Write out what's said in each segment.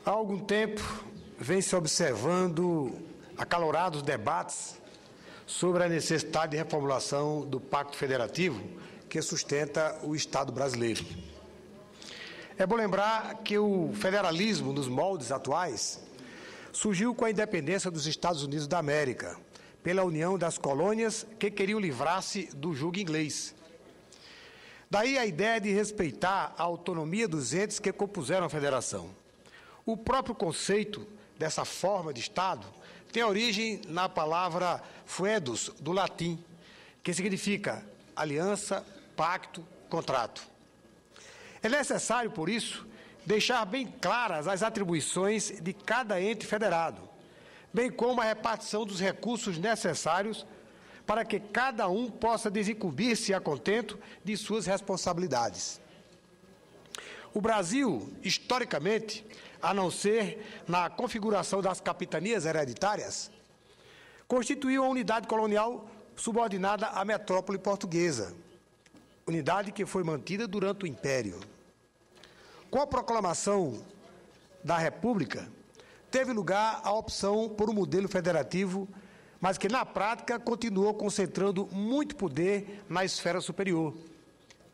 Há algum tempo vem se observando acalorados debates sobre a necessidade de reformulação do Pacto Federativo que sustenta o Estado brasileiro. É bom lembrar que o federalismo, nos moldes atuais, surgiu com a independência dos Estados Unidos da América, pela união das colônias que queriam livrar-se do jugo inglês. Daí a ideia de respeitar a autonomia dos entes que compuseram a federação. O próprio conceito dessa forma de Estado tem origem na palavra foedus, do latim, que significa aliança, pacto, contrato. É necessário, por isso, deixar bem claras as atribuições de cada ente federado, bem como a repartição dos recursos necessários para que cada um possa desincumbir-se a contento de suas responsabilidades. O Brasil, historicamente, a não ser na configuração das capitanias hereditárias, constituiu uma unidade colonial subordinada à metrópole portuguesa, unidade que foi mantida durante o Império. Com a proclamação da República, teve lugar a opção por um modelo federativo, mas que, na prática, continuou concentrando muito poder na esfera superior,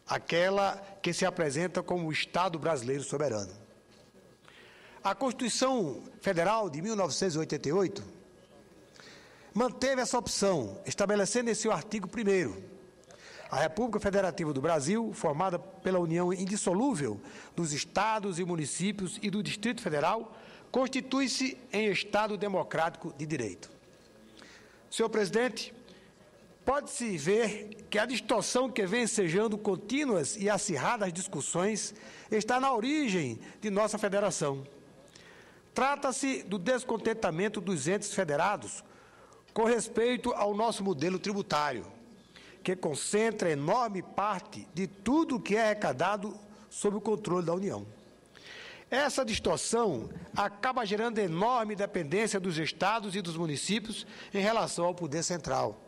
aquela que se apresenta como o Estado brasileiro soberano. A Constituição Federal de 1988 manteve essa opção, estabelecendo em seu artigo 1º: a República Federativa do Brasil, formada pela união indissolúvel dos estados e municípios e do Distrito Federal, constitui-se em Estado democrático de direito. Senhor presidente, pode-se ver que a distorção que vem ensejando contínuas e acirradas discussões está na origem de nossa federação. Trata-se do descontentamento dos entes federados com respeito ao nosso modelo tributário, que concentra enorme parte de tudo o que é arrecadado sob o controle da União. Essa distorção acaba gerando enorme dependência dos estados e dos municípios em relação ao poder central.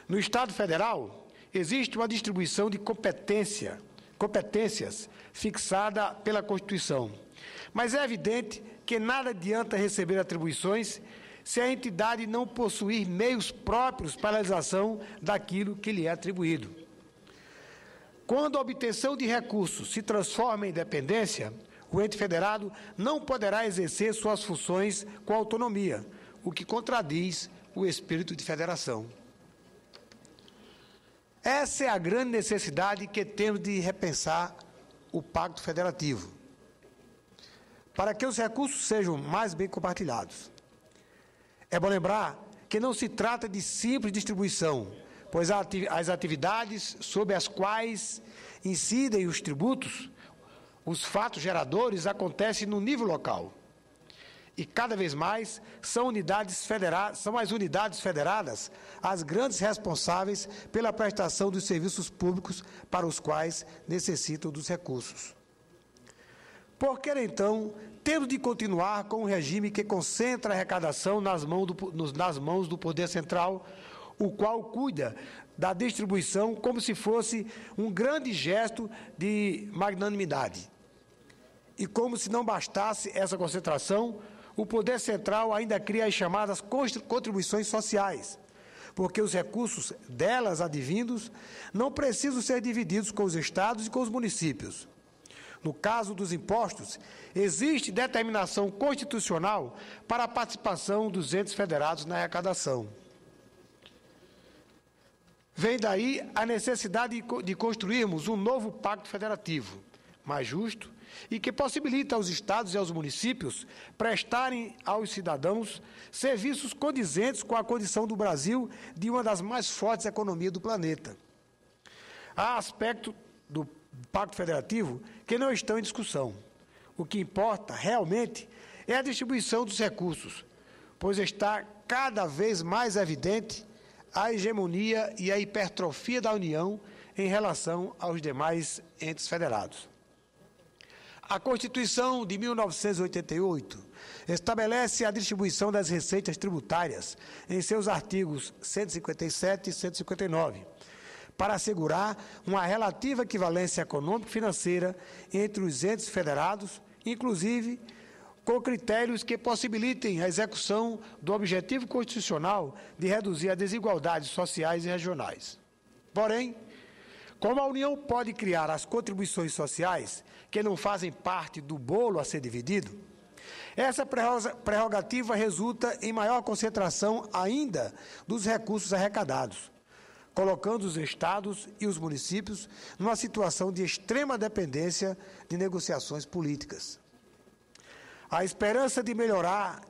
No Estado Federal, existe uma distribuição de competências fixada pela Constituição, mas é evidente que nada adianta receber atribuições se a entidade não possuir meios próprios para a realização daquilo que lhe é atribuído. Quando a obtenção de recursos se transforma em dependência, o ente federado não poderá exercer suas funções com autonomia, o que contradiz o espírito de federação. Essa é a grande necessidade que temos de repensar o Pacto Federativo, para que os recursos sejam mais bem compartilhados. É bom lembrar que não se trata de simples distribuição, pois as atividades sobre as quais incidem os tributos, os fatos geradores, acontecem no nível local. E cada vez mais são as unidades federadas as grandes responsáveis pela prestação dos serviços públicos para os quais necessitam dos recursos. Por que, então, temos de continuar com um regime que concentra a arrecadação nas mãos do poder central, o qual cuida da distribuição como se fosse um grande gesto de magnanimidade? E como se não bastasse essa concentração, o poder central ainda cria as chamadas contribuições sociais, porque os recursos delas advindos não precisam ser divididos com os estados e com os municípios. No caso dos impostos, existe determinação constitucional para a participação dos entes federados na arrecadação. Vem daí a necessidade de construirmos um novo pacto federativo, mais justo, e que possibilita aos estados e aos municípios prestarem aos cidadãos serviços condizentes com a condição do Brasil de uma das mais fortes economias do planeta. Há aspectos do Pacto Federativo que não estão em discussão. O que importa realmente é a distribuição dos recursos, pois está cada vez mais evidente a hegemonia e a hipertrofia da União em relação aos demais entes federados. A Constituição de 1988 estabelece a distribuição das receitas tributárias em seus artigos 157 e 159, para assegurar uma relativa equivalência econômico-financeira entre os entes federados, inclusive com critérios que possibilitem a execução do objetivo constitucional de reduzir as desigualdades sociais e regionais. Porém, como a União pode criar as contribuições sociais que não fazem parte do bolo a ser dividido, essa prerrogativa resulta em maior concentração ainda dos recursos arrecadados, colocando os estados e os municípios numa situação de extrema dependência de negociações políticas. A esperança de melhora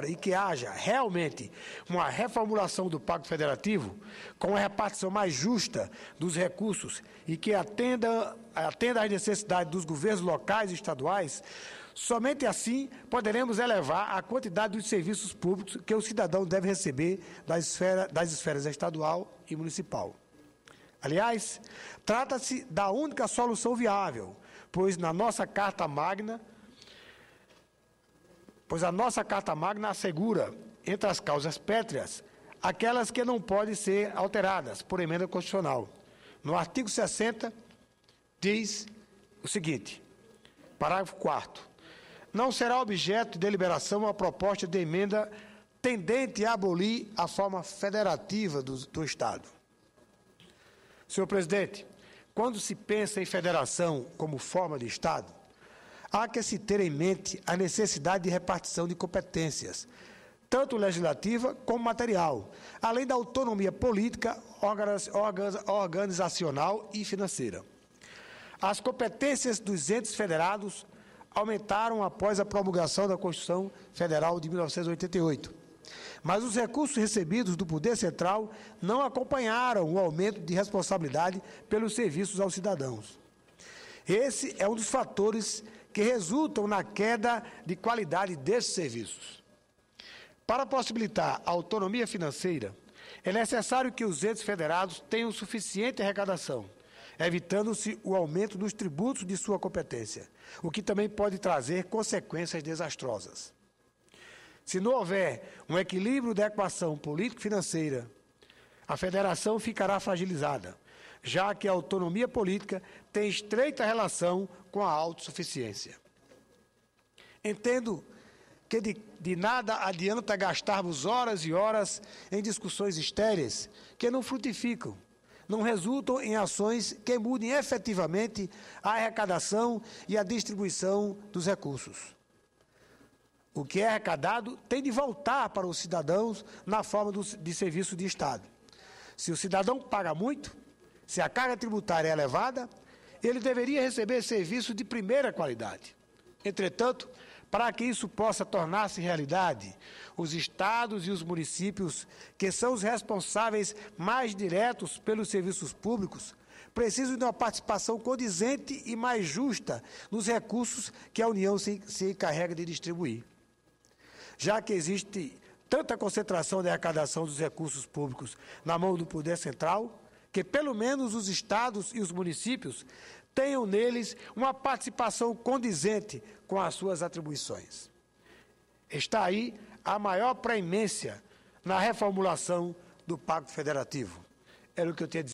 e que haja realmente uma reformulação do Pacto Federativo com uma repartição mais justa dos recursos e que atenda às necessidades dos governos locais e estaduais, somente assim poderemos elevar a quantidade dos serviços públicos que o cidadão deve receber das esferas estadual e municipal. Aliás, trata-se da única solução viável, pois a nossa Carta Magna assegura, entre as causas pétreas, aquelas que não podem ser alteradas por emenda constitucional. No artigo 60, diz o seguinte, parágrafo 4º, não será objeto de deliberação a proposta de emenda tendente a abolir a forma federativa do Estado. Senhor presidente, quando se pensa em federação como forma de Estado, há que se ter em mente a necessidade de repartição de competências, tanto legislativa como material, além da autonomia política, organizacional e financeira. As competências dos entes federados aumentaram após a promulgação da Constituição Federal de 1988, mas os recursos recebidos do Poder Central não acompanharam o aumento de responsabilidade pelos serviços aos cidadãos. Esse é um dos fatores que resultam na queda de qualidade desses serviços. Para possibilitar a autonomia financeira, é necessário que os entes federados tenham suficiente arrecadação, evitando-se o aumento dos tributos de sua competência, o que também pode trazer consequências desastrosas. Se não houver um equilíbrio da equação político-financeira, a federação ficará fragilizada, já que a autonomia política tem estreita relação com a autossuficiência. Entendo que de nada adianta gastarmos horas e horas em discussões estéreis que não frutificam, não resultam em ações que mudem efetivamente a arrecadação e a distribuição dos recursos. O que é arrecadado tem de voltar para os cidadãos na forma de serviço de Estado. Se o cidadão paga muito, se a carga tributária é elevada, ele deveria receber serviço de primeira qualidade. Entretanto, para que isso possa tornar-se realidade, os estados e os municípios, que são os responsáveis mais diretos pelos serviços públicos, precisam de uma participação condizente e mais justa nos recursos que a União se encarrega de distribuir. Já que existe tanta concentração da arrecadação dos recursos públicos na mão do Poder Central, que pelo menos os estados e os municípios tenham neles uma participação condizente com as suas atribuições. Está aí a maior preemência na reformulação do Pacto Federativo. Era o que eu tinha a dizer.